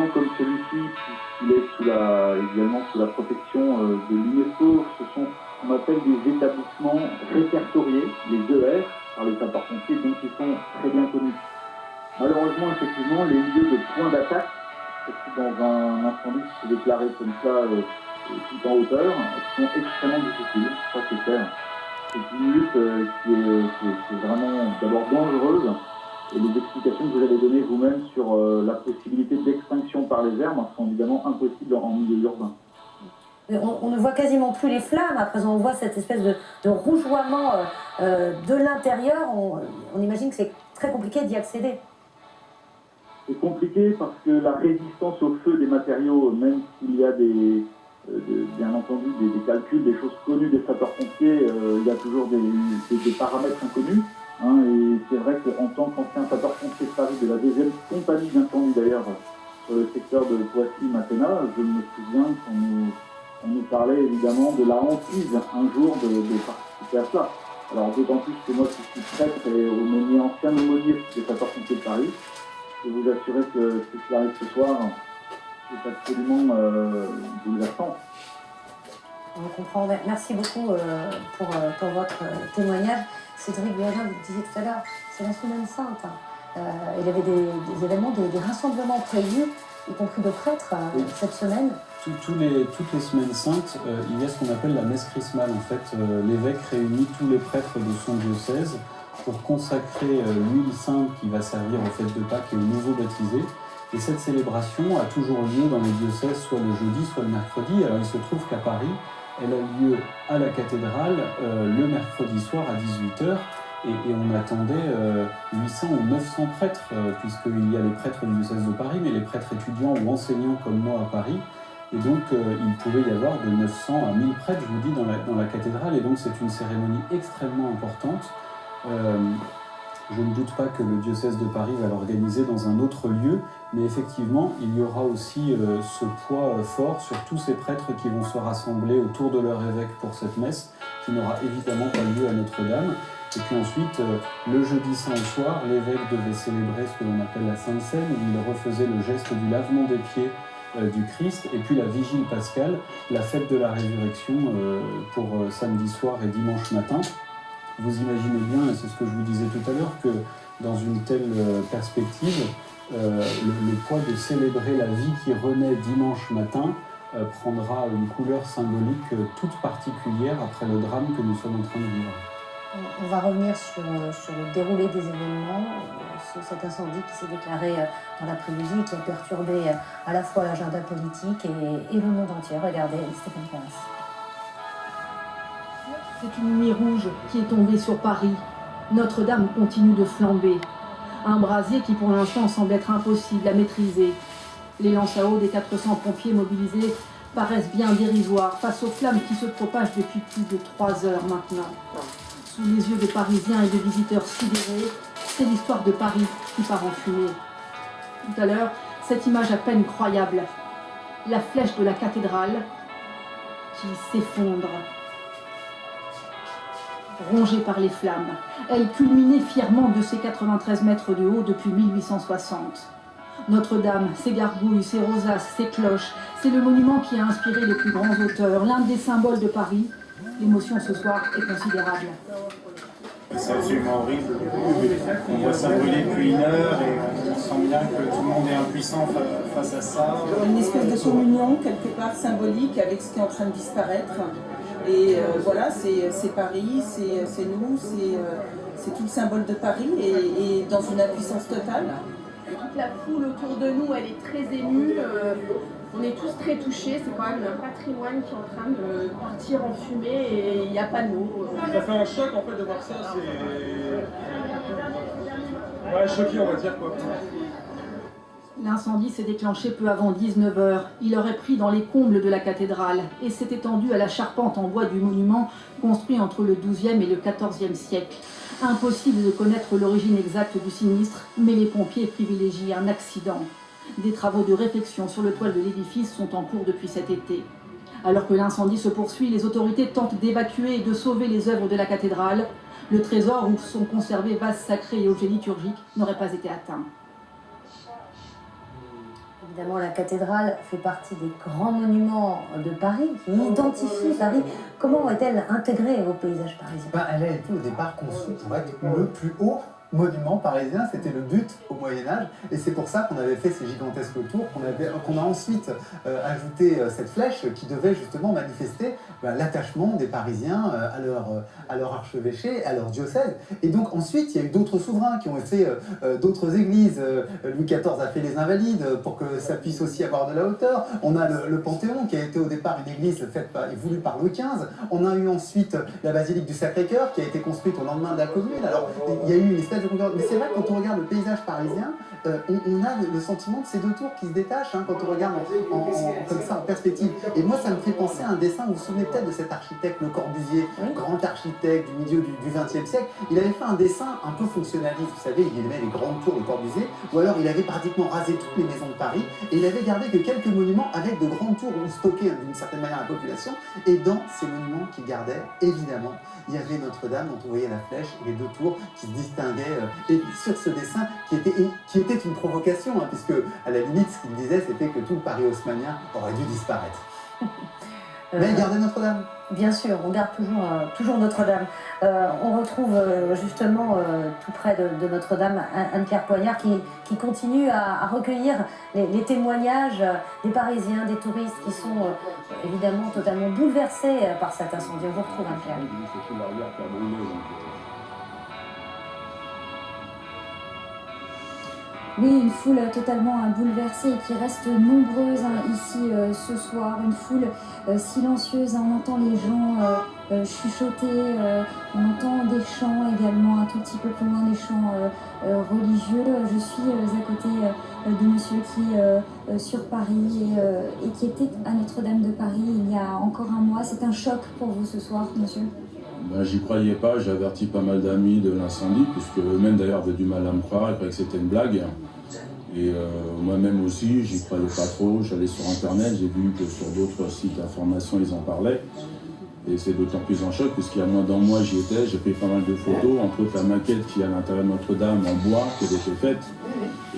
bâtiment comme celui-ci, puisqu'il est également sous la protection de l'UNESCO, ce sont ce qu'on appelle des établissements répertoriés, les ER, par les sapeurs-pompiers, donc ils sont très bien connus. Malheureusement, effectivement, les lieux de point d'attaque, surtout dans un incendie qui s'est déclaré comme ça tout en hauteur, sont extrêmement difficiles, ça c'est clair. C'est une lutte qui est vraiment d'abord dangereuse, et les explications que vous avez données vous-même sur la possibilité d'extinction par les armes sont évidemment impossibles en milieu urbain. On ne voit quasiment plus les flammes, à présent on voit cette espèce de rougeoiement de l'intérieur, on imagine que c'est très compliqué d'y accéder. C'est compliqué parce que la résistance au feu des matériaux, même s'il y a bien entendu des calculs, des choses connues des sapeurs-pompiers, il y a toujours des paramètres inconnus. Hein, et c'est vrai qu'en tant qu'ancien sapeur-pompier de Paris, de la deuxième compagnie d'incendie d'ailleurs, sur le secteur de Poissy-Masséna, je me souviens qu'on nous parlait évidemment de la hantise un jour de participer à cela. Alors d'autant plus que moi qui suis prêtre et ancien aumônier des sapeurs-pompiers de Paris, je peux vous assurer que ce qui arrive ce soir est absolument bouleversant. On comprend. Merci beaucoup pour votre témoignage. Cédric Bérien, vous le disiez tout à l'heure, c'est la semaine sainte. Il y avait des événements, des rassemblements prévus, y compris de prêtres, cette semaine. Toutes les semaines saintes, il y a ce qu'on appelle la messe chrismale. En fait, l'évêque réunit tous les prêtres de son diocèse pour consacrer l'huile sainte qui va servir aux fêtes de Pâques et aux nouveaux baptisés. Et cette célébration a toujours lieu dans les diocèses, soit le jeudi, soit le mercredi. Alors il se trouve qu'à Paris, elle a lieu à la cathédrale le mercredi soir à 18h. Et on attendait 800 ou 900 prêtres, puisqu'il y a les prêtres du diocèse de Paris, mais les prêtres étudiants ou enseignants comme moi à Paris. Et donc, il pouvait y avoir de 900 à 1000 prêtres, je vous dis, dans la cathédrale. Et donc, c'est une cérémonie extrêmement importante. Je ne doute pas que le diocèse de Paris va l'organiser dans un autre lieu, mais effectivement, il y aura aussi ce poids fort sur tous ces prêtres qui vont se rassembler autour de leur évêque pour cette messe, qui n'aura évidemment pas lieu à Notre-Dame. Et puis ensuite, le jeudi saint au soir, l'évêque devait célébrer ce que l'on appelle la Sainte Seine, où il refaisait le geste du lavement des pieds du Christ, et puis la vigile pascale, la fête de la résurrection pour samedi soir et dimanche matin. Vous imaginez bien, et c'est ce que je vous disais tout à l'heure, que dans une telle perspective, le poids de célébrer la vie qui renaît dimanche matin prendra une couleur symbolique toute particulière après le drame que nous sommes en train de vivre. On va revenir sur le déroulé des événements, sur cet incendie qui s'est déclaré dans l'après-midi, qui a perturbé à la fois l'agenda politique et le monde entier. Regardez, Stéphane Carras. C'est une nuit rouge qui est tombée sur Paris. Notre-Dame continue de flamber. Un brasier qui pour l'instant semble être impossible à maîtriser. Les lances à eau des 400 pompiers mobilisés paraissent bien dérisoires face aux flammes qui se propagent depuis plus de 3 heures maintenant. Sous les yeux de Parisiens et de visiteurs sidérés, c'est l'histoire de Paris qui part en fumée. Tout à l'heure, cette image à peine croyable. La flèche de la cathédrale qui s'effondre. Rongée par les flammes, elle culminait fièrement de ses 93 mètres de haut depuis 1860. Notre-Dame, ses gargouilles, ses rosaces, ses cloches, c'est le monument qui a inspiré les plus grands auteurs, l'un des symboles de Paris. L'émotion ce soir est considérable. C'est absolument horrible. On voit ça brûler depuis 1 heure et on sent bien que tout le monde est impuissant face à ça. Une espèce de communion quelque part symbolique avec ce qui est en train de disparaître. Et voilà, c'est Paris, c'est nous, c'est tout le symbole de Paris et dans une impuissance totale. Toute la foule autour de nous, elle est très émue. On est tous très touchés, c'est quand même un patrimoine qui est en train de partir en fumée et il n'y a pas de mots. Ça fait un choc en fait de voir ça, c'est choqué on va dire quoi. L'incendie s'est déclenché peu avant 19h. Il aurait pris dans les combles de la cathédrale et s'est étendu à la charpente en bois du monument construit entre le XIIe et le XIVe siècle. Impossible de connaître l'origine exacte du sinistre, mais les pompiers privilégient un accident. Des travaux de réfection sur le toit de l'édifice sont en cours depuis cet été. Alors que l'incendie se poursuit, les autorités tentent d'évacuer et de sauver les œuvres de la cathédrale. Le trésor où sont conservés vases sacrés et objets liturgiques n'aurait pas été atteint. Évidemment, la cathédrale fait partie des grands monuments de Paris qui identifient Paris. Comment est-elle intégrée au paysage parisien? Elle a été au départ conçue pour être le plus haut monument parisien, c'était le but au Moyen-Âge, et c'est pour ça qu'on avait fait ces gigantesques tours, qu'on a ensuite ajouté cette flèche qui devait justement manifester l'attachement des Parisiens à leur archevêché, à leur diocèse. Et donc ensuite, il y a eu d'autres souverains qui ont fait d'autres églises. Louis XIV a fait les Invalides pour que ça puisse aussi avoir de la hauteur. On a le Panthéon qui a été au départ une église voulue par Louis XV. On a eu ensuite la basilique du Sacré-Cœur qui a été construite au lendemain de la Commune. Alors il y a eu une espèce de... Mais c'est vrai que quand on regarde le paysage parisien, on a le sentiment de ces deux tours qui se détachent quand on regarde comme ça en perspective. Et moi, ça me fait penser à un dessin, vous vous souvenez peut-être de cet architecte, Le Corbusier, grand architecte du milieu du XXe siècle. Il avait fait un dessin un peu fonctionnaliste, vous savez, il aimait les grandes tours de Corbusier, ou alors il avait pratiquement rasé toutes les maisons de Paris, et il avait gardé que quelques monuments avec de grandes tours où stockait d'une certaine manière la population. Et dans ces monuments qu'il gardait, évidemment, il y avait Notre-Dame dont on voyait la flèche et les deux tours qui se distinguaient. Et sur ce dessin qui était une provocation, puisque à la limite ce qu'il disait c'était que tout le Paris haussmannien aurait dû disparaître. Mais il gardait Notre-Dame. Bien sûr, on garde toujours Notre-Dame. On retrouve justement tout près de Notre-Dame Anne-Claire Poignard qui continue à recueillir les témoignages des Parisiens, des touristes qui sont évidemment totalement bouleversés par cet incendie. On vous retrouve Anne-Claire. Oui, une foule totalement bouleversée et qui reste nombreuse ici ce soir. Une foule silencieuse, on entend les gens chuchoter, on entend des chants également un tout petit peu plus loin, des chants religieux. Je suis à côté de monsieur qui sur Paris et qui était à Notre-Dame de Paris il y a encore un mois. C'est un choc pour vous ce soir, monsieur? J'y croyais pas, j'ai averti pas mal d'amis de l'incendie, puisque eux-mêmes d'ailleurs avaient du mal à me croire, ils croyaient que c'était une blague. Et moi-même aussi, j'y croyais pas trop, j'allais sur internet, j'ai vu que sur d'autres sites d'information ils en parlaient. Et c'est d'autant plus en choc, puisqu'il y a moins d'un mois j'y étais, j'ai pris pas mal de photos, entre autres la maquette qui est à l'intérieur de Notre-Dame en bois, qui avait été faite.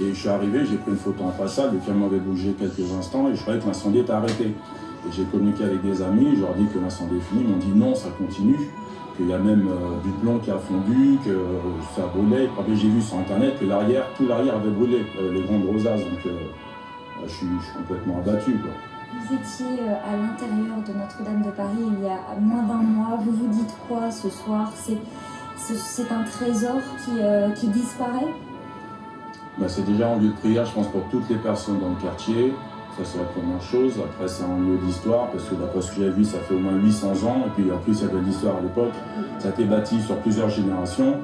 Et je suis arrivé, j'ai pris une photo en façade, le camion avait bougé quelques instants et je croyais que l'incendie était arrêté. Et j'ai communiqué avec des amis, je leur ai dit que l'incendie est fini, ils m'ont dit non, ça continue. Qu'il y a même du plomb qui a fondu, que ça brûlait. Après, j'ai vu sur internet que tout l'arrière avait brûlé, les grandes rosaces. Donc je suis complètement abattu, quoi. Vous étiez à l'intérieur de Notre-Dame de Paris il y a moins d'un mois. Vous vous dites quoi ce soir? C'est un trésor qui disparaît? C'est déjà un lieu de prière, je pense, pour toutes les personnes dans le quartier. Ça, c'est la première chose. Après, c'est un lieu d'histoire, parce que d'après ce que j'ai vu, ça fait au moins 800 ans. Et puis, en plus, il y a de l'histoire à l'époque. Ça a été bâti sur plusieurs générations.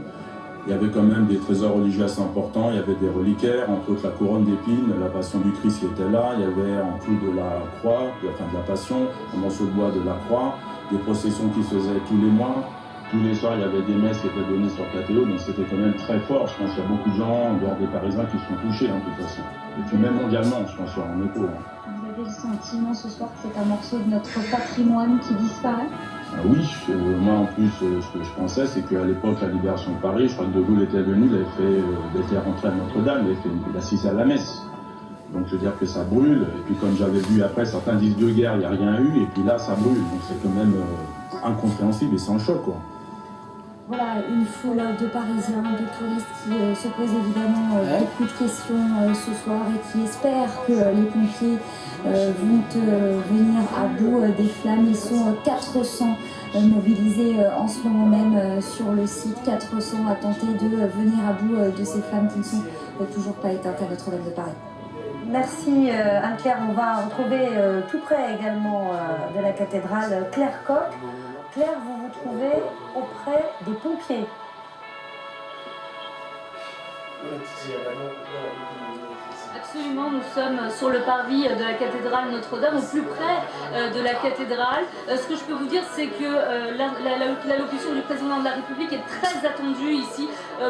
Il y avait quand même des trésors religieux assez importants. Il y avait des reliquaires, entre autres la couronne d'épines, la passion du Christ qui était là. Il y avait en plus de la croix, de la passion, un morceau de bois de la croix, des processions qui se faisaient tous les mois. Tous les soirs, il y avait des messes qui étaient données sur KTO, donc c'était quand même très fort. Je pense qu'il y a beaucoup de gens, en dehors des Parisiens, qui sont touchés, de toute façon. Et puis même mondialement, je pense, sur un écho. Vous avez le sentiment ce soir que c'est un morceau de notre patrimoine qui disparaît? Oui, moi en plus, ce que je pensais, c'est qu'à l'époque, la libération de Paris, je crois que De Gaulle était venu, il était rentré à Notre-Dame, il assistait à la messe. Donc je veux dire que ça brûle, et puis comme j'avais vu après, certains disent de guerre, il n'y a rien eu, et puis là, ça brûle. Donc c'est quand même incompréhensible et c'est un choc, quoi. Voilà, une foule de Parisiens, de touristes qui se posent évidemment beaucoup de questions ce soir et qui espèrent que les pompiers vont venir à bout des flammes. Ils sont 400 mobilisés en ce moment même sur le site, 400 à tenter de venir à bout de ces flammes qui ne sont toujours pas éteintes à Notre-Dame de Paris. Merci Anne-Claire. On va retrouver tout près également de la cathédrale Claire Coq. Claire, vous vous trouvez auprès des pompiers. Absolument, nous sommes sur le parvis de la cathédrale Notre-Dame, au plus près de la cathédrale. Ce que je peux vous dire, c'est que l'allocution du président de la République est très attendue ici.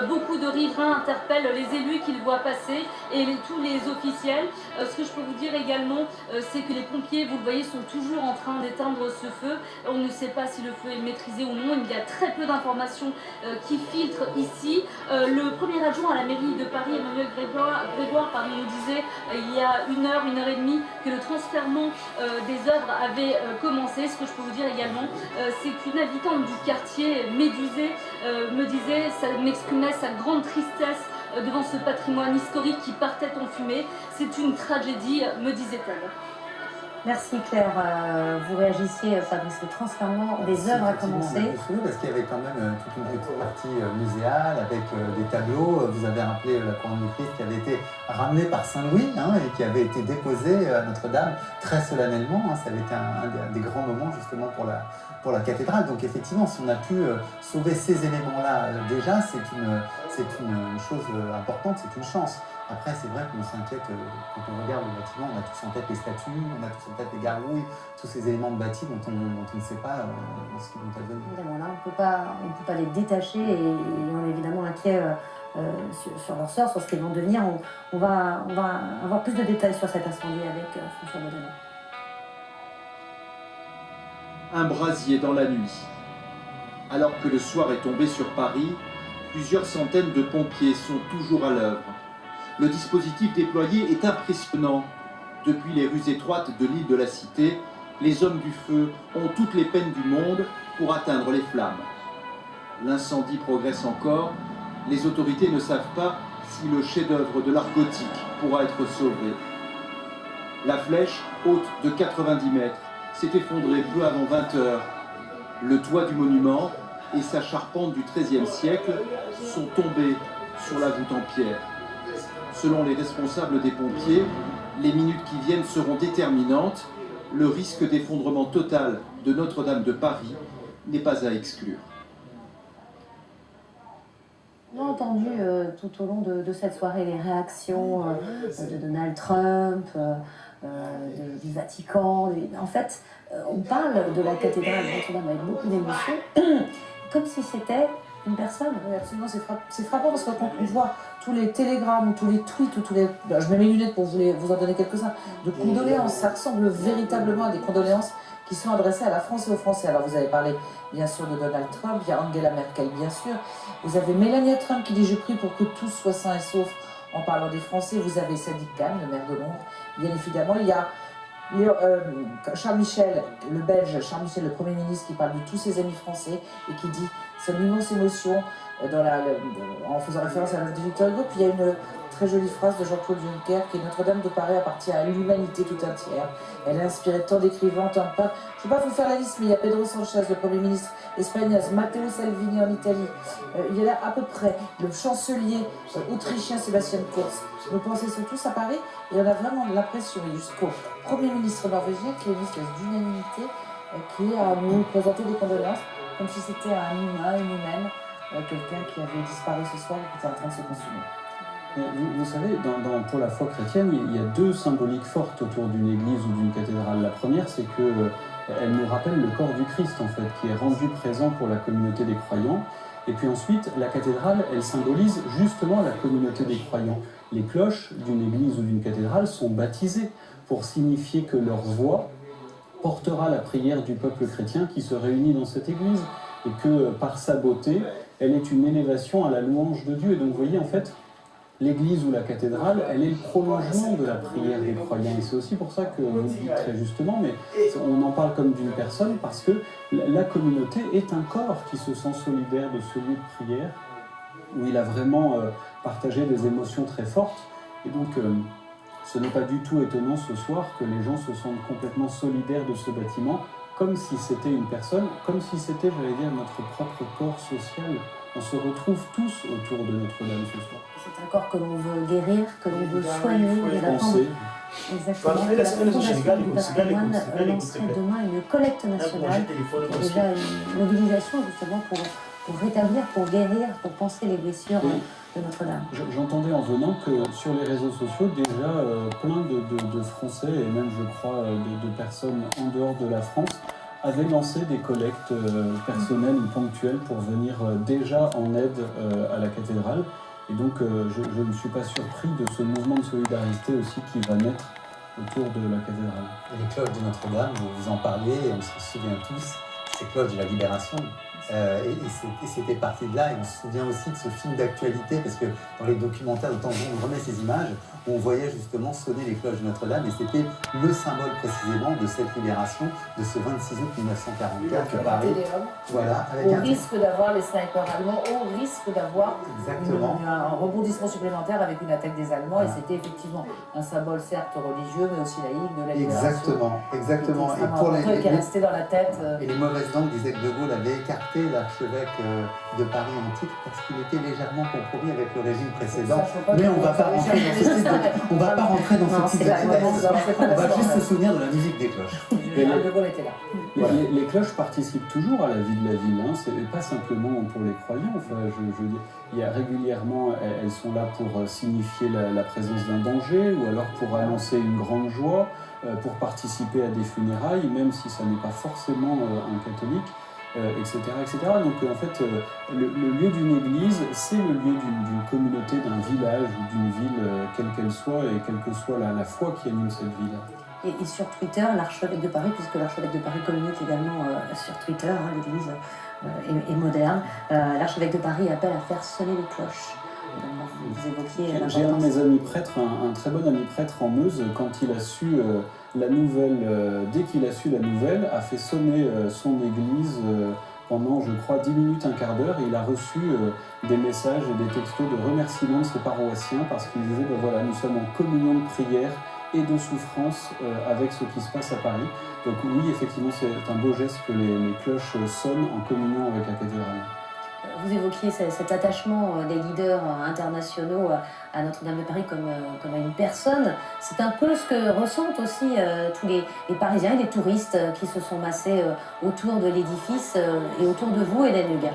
Beaucoup de riverains interpellent les élus qu'ils voient passer et tous les officiels. Ce que je peux vous dire également, c'est que les pompiers, vous le voyez, sont toujours en train d'éteindre ce feu. On ne sait pas si le feu est maîtrisé ou non. Il y a très peu d'informations qui filtrent ici. Le premier adjoint à la mairie de Paris, Emmanuel Grégoire, nous disait disait il y a une heure et demie que le transfèrement des œuvres avait commencé. Ce que je peux vous dire également, c'est qu'une habitante du quartier médusée me disait, ça m'exprimait sa grande tristesse devant ce patrimoine historique qui partait en fumée. C'est une tragédie, me disait-elle. Merci Claire. Vous réagissiez, Fabrice, le transfèrement des œuvres a commencé. Parce qu'il y avait quand même toute une petite partie muséale avec des tableaux. Vous avez rappelé la couronne du Christ qui avait été ramenée par Saint-Louis et qui avait été déposée à Notre-Dame très solennellement. Ça avait été un des grands moments justement pour la cathédrale. Donc effectivement, si on a pu sauver ces éléments-là déjà, c'est une chose importante, c'est une chance. Après, c'est vrai qu'on s'inquiète quand on regarde le bâtiment, on a tous en tête les statues, on a tous en tête les gargouilles, tous ces éléments de bâti dont on ne sait pas ce qu'ils vont advenir. Évidemment, là, on peut pas les détacher et on est évidemment inquiet sur leur sort, sur ce qu'ils vont devenir. On va avoir plus de détails sur cet incendie avec François Baudonnet. Un brasier dans la nuit. Alors que le soir est tombé sur Paris, plusieurs centaines de pompiers sont toujours à l'œuvre. Le dispositif déployé est impressionnant. Depuis les rues étroites de l'île de la Cité, les hommes du feu ont toutes les peines du monde pour atteindre les flammes. L'incendie progresse encore. Les autorités ne savent pas si le chef-d'œuvre de l'art gothique pourra être sauvé. La flèche, haute de 90 mètres, s'est effondrée peu avant 20 heures. Le toit du monument et sa charpente du XIIIe siècle sont tombés sur la voûte en pierre. Selon les responsables des pompiers, les minutes qui viennent seront déterminantes. Le risque d'effondrement total de Notre-Dame de Paris n'est pas à exclure. On a entendu tout au long de cette soirée les réactions de Donald Trump, du Vatican. En fait, on parle de la cathédrale de Notre-Dame avec beaucoup d'émotion, comme si c'était une personne. Oui, absolument, c'est frappant parce que quand on voit tous les télégrammes, tous les tweets, ou tous les... je mets mes lunettes pour vous en donner quelques-uns, de condoléances, ça ressemble véritablement à des condoléances qui sont adressées à la France et aux Français. Alors vous avez parlé bien sûr de Donald Trump, il y a Angela Merkel bien sûr, vous avez Melania Trump qui dit « Je prie pour que tous soient sains et saufs » en parlant des Français, vous avez Sadiq Khan, le maire de Londres, bien évidemment, il y a Charles Michel, le Belge, Charles Michel, le Premier ministre, qui parle de tous ses amis français et qui dit son immense émotion en faisant référence à l'œuvre de Victor Hugo. Puis il y a une très jolie phrase de Jean-Claude Juncker qui est « Notre-Dame de Paris appartient à l'humanité tout entière. Elle a inspiré tant d'écrivains, tant de peintres. » Je ne vais pas vous faire la liste, mais il y a Pedro Sanchez, le Premier ministre espagnol, Matteo Salvini en Italie. Il y a à peu près le chancelier autrichien Sebastian Kurz. Nos pensées sont tous à Paris et on a vraiment l'impression, jusqu'au Premier ministre norvégien, qu'il y a une espèce d'unanimité qui est à nous présenter des condoléances, comme si c'était un humain, une humaine, quelqu'un qui avait disparu ce soir et qui était en train de se consumer. Vous savez, pour la foi chrétienne, il y a deux symboliques fortes autour d'une église ou d'une cathédrale. La première, c'est qu'elle nous rappelle le corps du Christ, en fait, qui est rendu présent pour la communauté des croyants. Et puis ensuite, la cathédrale, elle symbolise justement la communauté des croyants. Les cloches d'une église ou d'une cathédrale sont baptisées pour signifier que leur voix portera la prière du peuple chrétien qui se réunit dans cette église et que par sa beauté, elle est une élévation à la louange de Dieu. Et donc vous voyez, en fait, l'église ou la cathédrale, elle est le prolongement de la prière des croyants. Et c'est aussi pour ça que vous le dites très justement, mais on en parle comme d'une personne parce que la communauté est un corps qui se sent solidaire de ce lieu de prière où il a vraiment partagé des émotions très fortes. Et donc, ce n'est pas du tout étonnant ce soir que les gens se sentent complètement solidaires de ce bâtiment, comme si c'était une personne, comme si c'était, j'allais dire, notre propre corps social. On se retrouve tous autour de Notre-Dame ce soir. C'est un corps que l'on veut guérir, que l'on veut soigner. Exactement. La Fondation du patrimoine lancerait demain une collecte nationale. Il y a déjà une mobilisation justement pour rétablir, pour guérir, pour penser les blessures de Notre-Dame. J'entendais en venant que sur les réseaux sociaux, déjà plein de Français et même je crois de personnes en dehors de la France avaient lancé des collectes personnelles ou ponctuelles pour venir déjà en aide à la cathédrale. Et donc je ne suis pas surpris de ce mouvement de solidarité aussi qui va naître autour de la cathédrale. Et les cloches de Notre-Dame, vous en parliez et on s'en souvient tous, ces cloches de la libération. Et c'était parti de là, et on se souvient aussi de ce film d'actualité, parce que dans les documentaires, de temps en temps, on remet ces images où on voyait justement sonner les cloches de Notre-Dame, et c'était le symbole précisément de cette libération de ce 26 août 1944 à Paris. Voilà, au risque d'avoir les snipers allemands, au risque d'avoir un rebondissement supplémentaire avec une attaque des Allemands, et c'était effectivement un symbole certes religieux, mais aussi laïque de la libération. Exactement. Et pour qui est resté dans la tête. Et les mauvaises langues disaient que De Gaulle avait écarté l'archevêque de Paris en titre parce qu'il était légèrement compromis avec le régime précédent. Mais on ne va pas rentrer dans ce type de... On va pas rentrer dans ce type de détails. On va juste se souvenir de la musique des cloches. De Gaulle était là. Les cloches participent toujours à la vie de la ville, hein. C'est pas simplement pour les croyants. Enfin, je veux dire, il y a régulièrement, elles sont là pour signifier la présence d'un danger, ou alors pour annoncer une grande joie, pour participer à des funérailles, même si ça n'est pas forcément un catholique, etc., etc. Donc en fait, le lieu d'une église, c'est le lieu d'une communauté, d'un village ou d'une ville, quelle qu'elle soit, et quelle que soit la foi qui anime cette ville. Et sur Twitter, l'archevêque de Paris, puisque l'archevêque de Paris communique également sur Twitter, hein, l'église est moderne, l'archevêque de Paris appelle à faire sonner les cloches. Vous évoquiez J'ai un de mes amis prêtres, un très bon ami prêtre en Meuse, quand il a su la nouvelle, dès qu'il a su la nouvelle, a fait sonner son église pendant, je crois, 10 minutes, un quart d'heure, et il a reçu des messages et des textos de remerciements de ses paroissiens, parce qu'il disait, ben voilà, nous sommes en communion de prière et de souffrance avec ce qui se passe à Paris. Donc oui, effectivement, c'est un beau geste que les cloches sonnent en communion avec la cathédrale. Vous évoquiez cet attachement des leaders internationaux à Notre-Dame de Paris comme à une personne. C'est un peu ce que ressentent aussi tous les Parisiens et les touristes qui se sont massés autour de l'édifice et autour de vous, Hélène Huguin.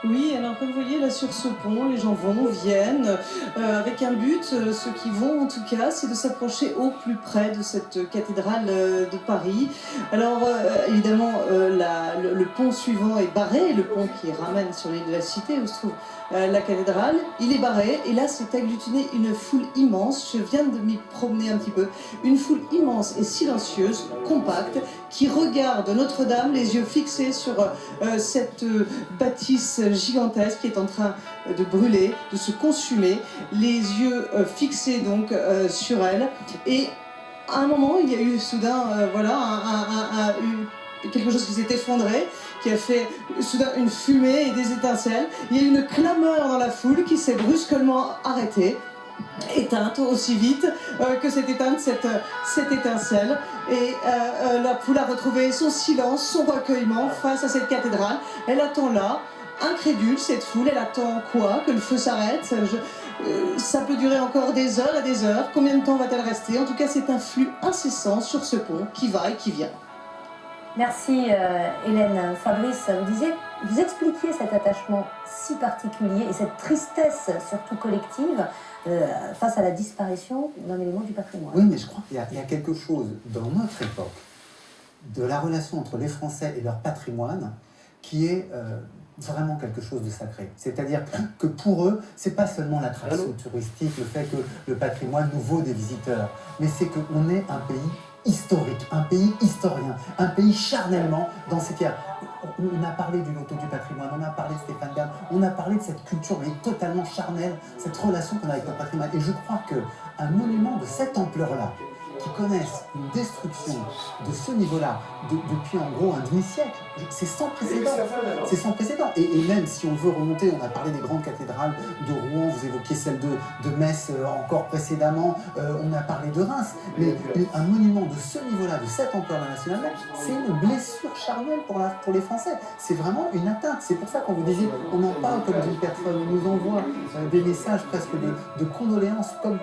Oui, alors comme vous voyez là sur ce pont, les gens vont, viennent, avec un but, ceux qui vont en tout cas, c'est de s'approcher au plus près de cette cathédrale de Paris. Alors évidemment, le pont suivant est barré, le pont qui ramène sur l'île de la Cité où se trouve la cathédrale, il est barré, et là c'est agglutiné une foule immense, je viens de m'y promener un petit peu, une foule immense et silencieuse, compacte, qui regarde Notre-Dame, les yeux fixés sur cette bâtisse gigantesque qui est en train de brûler, de se consumer, les yeux fixés donc sur elle. Et à un moment, il y a eu soudain, quelque chose qui s'est effondré, qui a fait soudain une fumée et des étincelles. Il y a eu une clameur dans la foule qui s'est brusquement arrêtée, éteinte aussi vite que s'est éteinte cette étincelle, et la foule a retrouvé son silence, son recueillement face à cette cathédrale. Elle attend là, incrédule, cette foule, elle attend quoi? Que le feu s'arrête? Ça peut durer encore des heures et des heures. Combien de temps va-t-elle rester? En tout cas, c'est un flux incessant sur ce pont qui va et qui vient. Merci Hélène. Fabrice, vous expliquiez cet attachement si particulier et cette tristesse surtout collective face à la disparition d'un élément du patrimoine. Oui, mais je crois qu'il y a quelque chose dans notre époque de la relation entre les Français et leur patrimoine qui est vraiment quelque chose de sacré. C'est-à-dire que pour eux, c'est pas seulement l'attraction touristique, le fait que le patrimoine nous vaut des visiteurs, mais c'est qu'on est un pays historique, un pays historien, un pays charnellement dans ces terres. On a parlé du loto du patrimoine, on a parlé de Stéphane Bern, on a parlé de cette culture mais totalement charnelle, cette relation qu'on a avec notre patrimoine. Et je crois qu'un monument de cette ampleur-là, qui connaissent une destruction de ce niveau-là depuis en gros un demi-siècle, c'est sans précédent. C'est sans précédent. Et même si on veut remonter, on a parlé des grandes cathédrales de Rouen, vous évoquiez celle de Metz encore précédemment, on a parlé de Reims, mais un monument de ce niveau-là, de cette ampleur nationale, c'est une blessure charnelle pour les Français. C'est vraiment une atteinte. C'est pour ça qu'on vous disait, on en parle comme d'une personne, on nous envoie des messages presque de condoléances, comme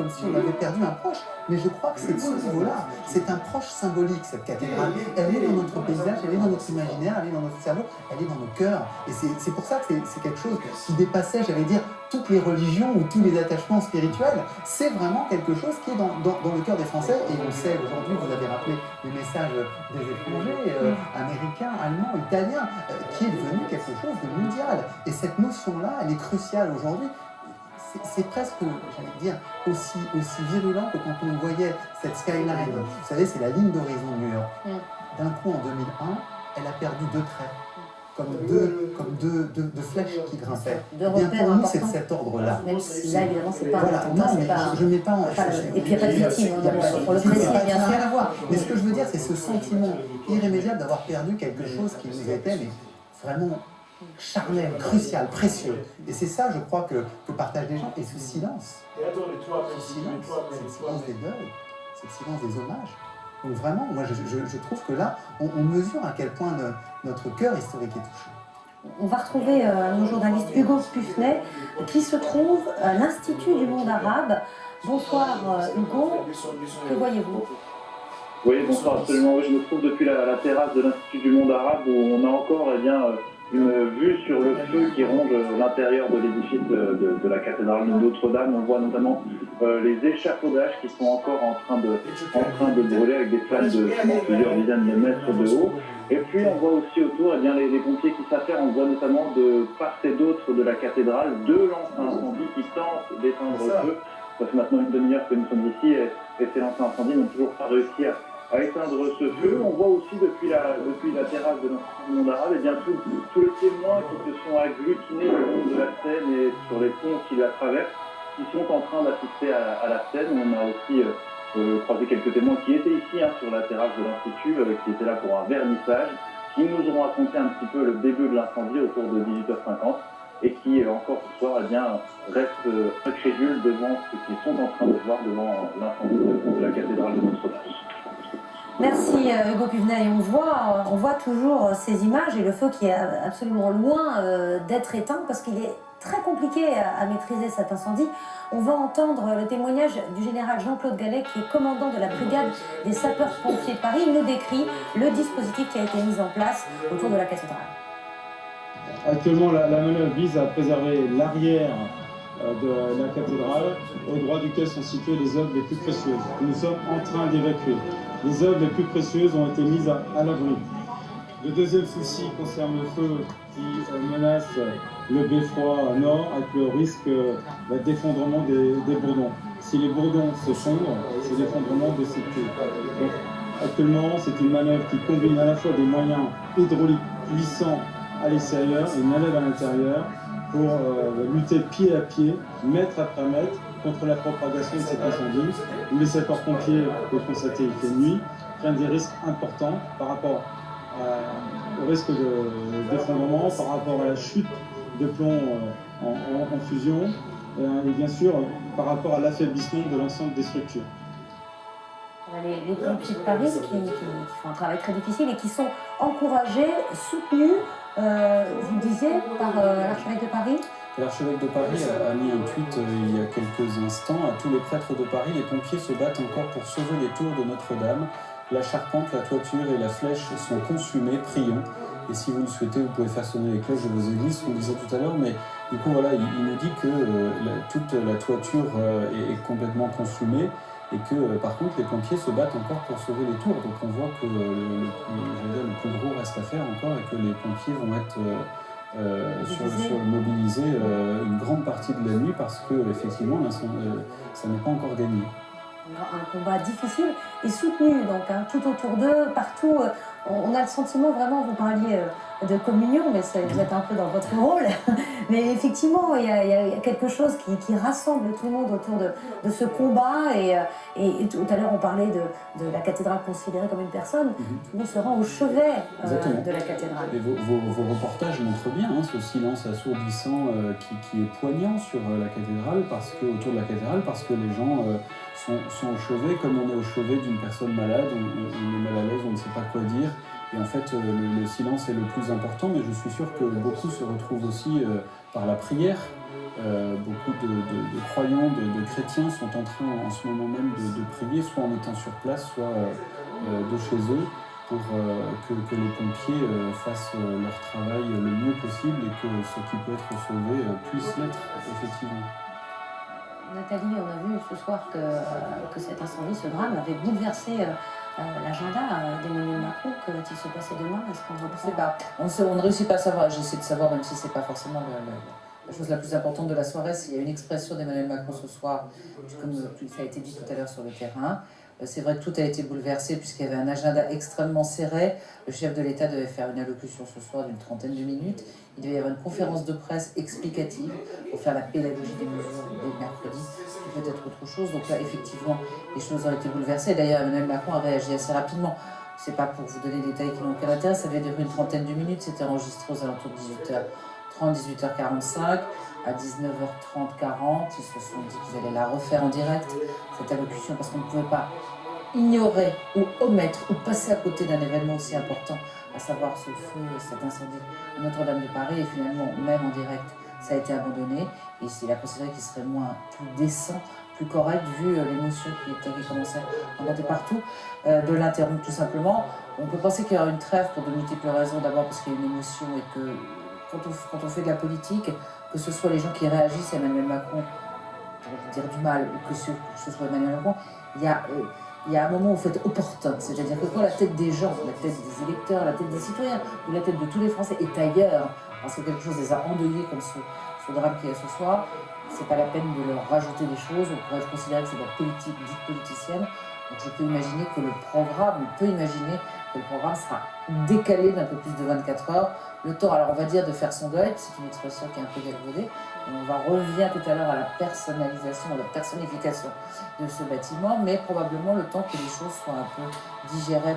si on avait perdu un proche. Mais je crois que c'est de ce niveau-là, c'est un proche symbolique, cette cathédrale. Elle est dans notre paysage, elle est dans notre imaginaire, elle est dans notre cerveau, elle est dans nos cœurs. Et c'est pour ça que c'est quelque chose qui dépassait, j'allais dire, toutes les religions ou tous les attachements spirituels. C'est vraiment quelque chose qui est dans le cœur des Français. Et on sait aujourd'hui, vous avez rappelé les messages des étrangers, américains, allemands, italiens, qui est devenu quelque chose de mondial. Et cette notion-là, elle est cruciale aujourd'hui. C'est presque, j'allais dire, aussi virulent que quand on voyait cette skyline. Vous savez, c'est la ligne d'horizon de New York. D'un coup, en 2001, elle a perdu 2 traits, comme deux flèches qui grimpaient. Deux Bien repères pour nous, c'est de importants. cet ordre-là. Même si là, évidemment, c'est pas Voilà, un non, attentat, mais c'est pas... je ne mets pas en... Et puis il n'y a pas de victime, pour le préciser, bien Ça n'a sûr. rien à voir. Mais ce que je veux dire, c'est ce sentiment irrémédiable d'avoir perdu quelque chose qui nous était mais vraiment charnel, crucial, précieux. Et c'est ça, je crois, que partagent les gens. Et ce silence, c'est le silence des deuils, c'est le silence des hommages. Donc vraiment, moi je trouve que là, on mesure à quel point notre cœur historique est touché. On va retrouver nos journalistes Hugo Pufnay, qui se trouve à l'Institut du monde arabe. Bonsoir Hugo, que voyez-vous? Oui, bonsoir, absolument. Oui, je me trouve depuis la terrasse de l'Institut du monde arabe où on a encore une vue sur le feu qui ronge l'intérieur de l'édifice de la cathédrale de Notre-Dame. On voit notamment les échafaudages qui sont encore en train de brûler avec des flammes de plusieurs dizaines de mètres de haut. Et puis on voit aussi autour les pompiers qui s'affairent. On voit notamment de part et d'autre de la cathédrale 2 lanceurs incendie qui tentent d'éteindre le feu. Ça fait maintenant une demi-heure que nous sommes ici et ces lanceurs incendies n'ont toujours pas réussi à éteindre ce feu. On voit aussi depuis la terrasse de l'Institut du monde arabe, et bien tous les témoins qui se sont agglutinés le long de la Seine et sur les ponts qui la traversent, qui sont en train d'assister à la scène. On a aussi croisé quelques témoins qui étaient ici sur la terrasse de l'Institut, qui étaient là pour un vernissage, qui nous auront raconté un petit peu le début de l'incendie autour de 18h50 et qui, encore ce soir, restent incrédules devant ce qu'ils sont en train de voir devant l'incendie de la cathédrale de Notre-Dame. Merci Hugo Pufnay. On voit toujours ces images et le feu qui est absolument loin d'être éteint parce qu'il est très compliqué à maîtriser cet incendie. On va entendre le témoignage du général Jean-Claude Gallet, qui est commandant de la brigade des sapeurs-pompiers de Paris. Il nous décrit le dispositif qui a été mis en place autour de la cathédrale. Actuellement, la manœuvre vise à préserver l'arrière de la cathédrale, au droit duquel sont situées les œuvres les plus précieuses. Nous sommes en train d'évacuer. Les œuvres les plus précieuses ont été mises à l'abri. Le deuxième souci concerne le feu qui menace le beffroi nord avec le risque d'effondrement des bourdons. Si les bourdons se fondent, c'est l'effondrement de ces queues. Donc, actuellement, c'est une manœuvre qui combine à la fois des moyens hydrauliques puissants à l'extérieur et une manœuvre à l'intérieur pour lutter pied à pied, mètre après mètre, contre la propagation de cet incendie, où les sapeurs-pompiers, vous le constatez, il fait nuit, prennent des risques importants par rapport au risque d'effondrement, par rapport à la chute de plomb en fusion, et bien sûr par rapport à l'affaiblissement de l'ensemble des structures. Les pompiers de Paris qui font un travail très difficile et qui sont encouragés, soutenus, vous le disiez, par l'archevêque de Paris. L'archevêque de Paris a mis un tweet il y a quelques instants à tous les prêtres de Paris. Les pompiers se battent encore pour sauver les tours de Notre-Dame. La charpente, la toiture et la flèche sont consumées, prions. Et si vous le souhaitez, vous pouvez faire sonner les cloches de vos églises, ce qu'on disait tout à l'heure. Mais du coup, voilà, il nous dit que toute la toiture est complètement consumée et que par contre, les pompiers se battent encore pour sauver les tours. Donc on voit que le plus gros reste à faire encore et que les pompiers vont être mobiliser une grande partie de la nuit parce que effectivement ça n'est pas encore gagné. Un combat difficile et soutenu donc tout autour d'eux, partout. On a le sentiment vraiment, vous parliez de communion, mais vous êtes un peu dans votre rôle. Mais effectivement, il y a quelque chose qui rassemble tout le monde autour de ce combat. Et tout à l'heure, on parlait de la cathédrale considérée comme une personne. Tout le monde se rend au chevet de la cathédrale. Et vos reportages montrent bien ce silence assourdissant qui est poignant sur la cathédrale, autour de la cathédrale, parce que les gens sont au chevet, comme on est au chevet d'une personne malade, on est mal à l'aise, on ne sait pas quoi dire. Et en fait, le silence est le plus important, mais je suis sûr que beaucoup se retrouvent aussi par la prière. Beaucoup de croyants, de chrétiens sont en train en ce moment même de prier, soit en étant sur place, soit de chez eux, pour que les pompiers fassent leur travail le mieux possible et que ce qui peut être sauvé puisse l'être, effectivement. Nathalie, on a vu ce soir que cet incendie, ce drame, avait bouleversé l'agenda d'Emmanuel Macron. Que va-t-il se passer demain? Est-ce qu'on ne sait pas? On ne réussit pas à savoir. J'essaie de savoir, même si ce n'est pas forcément la chose la plus importante de la soirée. S'il y a une expression d'Emmanuel Macron ce soir, comme ça a été dit tout à l'heure sur le terrain. C'est vrai que tout a été bouleversé puisqu'il y avait un agenda extrêmement serré. Le chef de l'État devait faire une allocution ce soir d'une 30aine de minutes. Il devait y avoir une conférence de presse explicative pour faire la pédagogie des mesures dès mercredi, peut-être autre chose. Donc là, effectivement, les choses ont été bouleversées. D'ailleurs, Emmanuel Macron a réagi assez rapidement. C'est pas pour vous donner des détails qui n'ont aucun intérêt, ça avait duré une 30aine de minutes. C'était enregistré aux alentours de 18h30, 18h45. À 19h30, 40, ils se sont dit qu'ils allaient la refaire en direct, cette allocution, parce qu'on ne pouvait pas ignorer ou omettre ou passer à côté d'un événement aussi important, à savoir ce feu, cet incendie à Notre-Dame de Paris. Et finalement, même en direct, ça a été abandonné. Et il a considéré qu'il serait plus décent, plus correct, vu l'émotion qui commençait à monter partout, de l'interrompre tout simplement. On peut penser qu'il y aura une trêve pour de multiples raisons. D'abord parce qu'il y a une émotion et que quand on fait de la politique, que ce soit les gens qui réagissent à Emmanuel Macron, pour dire du mal, ou que ce soit Emmanuel Macron, il y a un moment où il faut être opportun. C'est-à-dire que quand la tête des gens, la tête des électeurs, la tête des citoyens, ou la tête de tous les Français est ailleurs, parce que quelque chose les a endeuillés comme ce drame qu'il y a ce soir, c'est pas la peine de leur rajouter des choses. On pourrait considérer que c'est de la politique dite politicienne. Donc je peux imaginer que le programme, sera décalé d'un peu plus de 24 heures. Le temps, alors on va dire de faire son deuil, c'est une expression qui est un peu galvaudée, et on revient tout à l'heure à la personnalisation, à la personnification de ce bâtiment, mais probablement le temps que les choses soient un peu digérées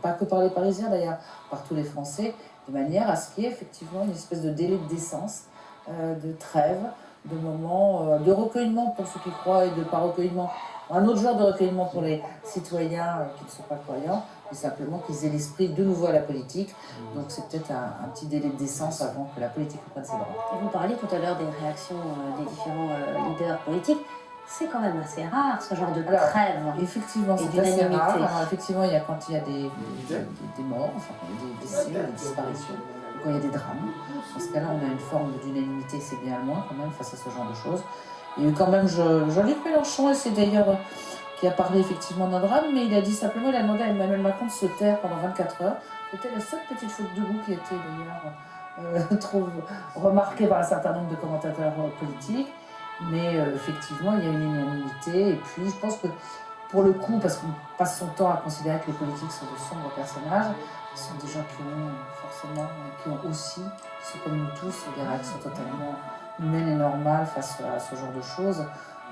pas que par les Parisiens d'ailleurs, par tous les Français, de manière à ce qu'il y ait effectivement une espèce de délai de décence, de trêve, de moments de recueillement pour ceux qui croient et de pas recueillement. Un autre genre de recueillement pour les citoyens qui ne sont pas croyants, mais simplement qu'ils aient l'esprit de nouveau à la politique. Donc c'est peut-être un petit délai de décence avant que la politique reprenne ses droits. Vous parliez tout à l'heure des réactions des différents leaders politiques. C'est quand même assez rare ce genre de trêve. Effectivement, c'est assez rare. Alors, effectivement, quand il y a des morts, enfin, des décès, des disparitions, quand il y a des drames. Dans ce cas-là, on a une forme d'unanimité, c'est bien le moins quand même face à ce genre de choses. Il y a eu quand même Jean-Luc Mélenchon, et c'est d'ailleurs qui a parlé effectivement d'un drame, mais il a dit simplement, il a demandé à Emmanuel Macron de se taire pendant 24 heures. C'était la seule petite faute de goût qui a été d'ailleurs trop remarquée par un certain nombre de commentateurs politiques. Mais effectivement, il y a une unanimité. Et puis, je pense que pour le coup, parce qu'on passe son temps à considérer que les politiques sont de sombres personnages, ce sont des gens qui ont aussi, qui sont comme nous tous, des réactions totalement humaines et normales face à ce genre de choses.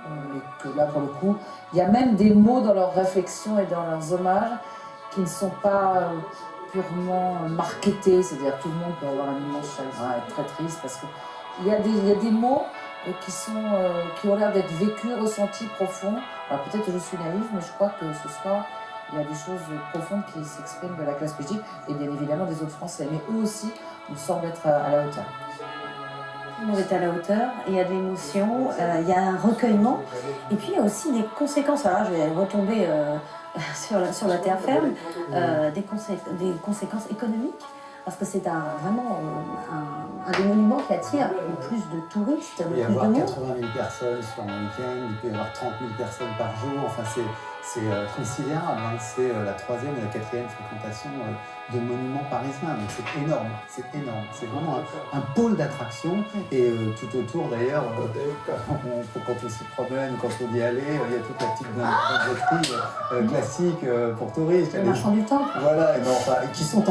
Et que là, pour le coup, il y a même des mots dans leurs réflexions et dans leurs hommages qui ne sont pas purement marketés. C'est-à-dire tout le monde peut avoir un immense chagrin, être très triste, parce qu'il y a des mots qui ont l'air d'être vécus, ressentis, profonds. Alors peut-être que je suis naïve, mais je crois que ce soir, il y a des choses profondes qui s'expriment de la classe politique, et bien évidemment des autres Français. Mais eux aussi nous semblent être à la hauteur. On est à la hauteur, il y a de l'émotion, il y a un recueillement, et puis il y a aussi des conséquences. Alors là, je vais retomber sur la terre ferme, des conséquences économiques, parce que c'est vraiment un des monuments qui attire le plus de touristes, le plus de monde. Il peut y avoir 80 000 personnes sur un week-end, il peut y avoir 30 000 personnes par jour, enfin c'est considérable, hein. C'est la 3e ou la 4e fréquentation de monuments parisiens, donc c'est énorme, c'est vraiment un pôle d'attraction, et tout autour d'ailleurs, quand on s'y promène, quand on y allait, il y a toute la petite billetterie classique pour touristes. Les marchands du temple. Voilà, qui sont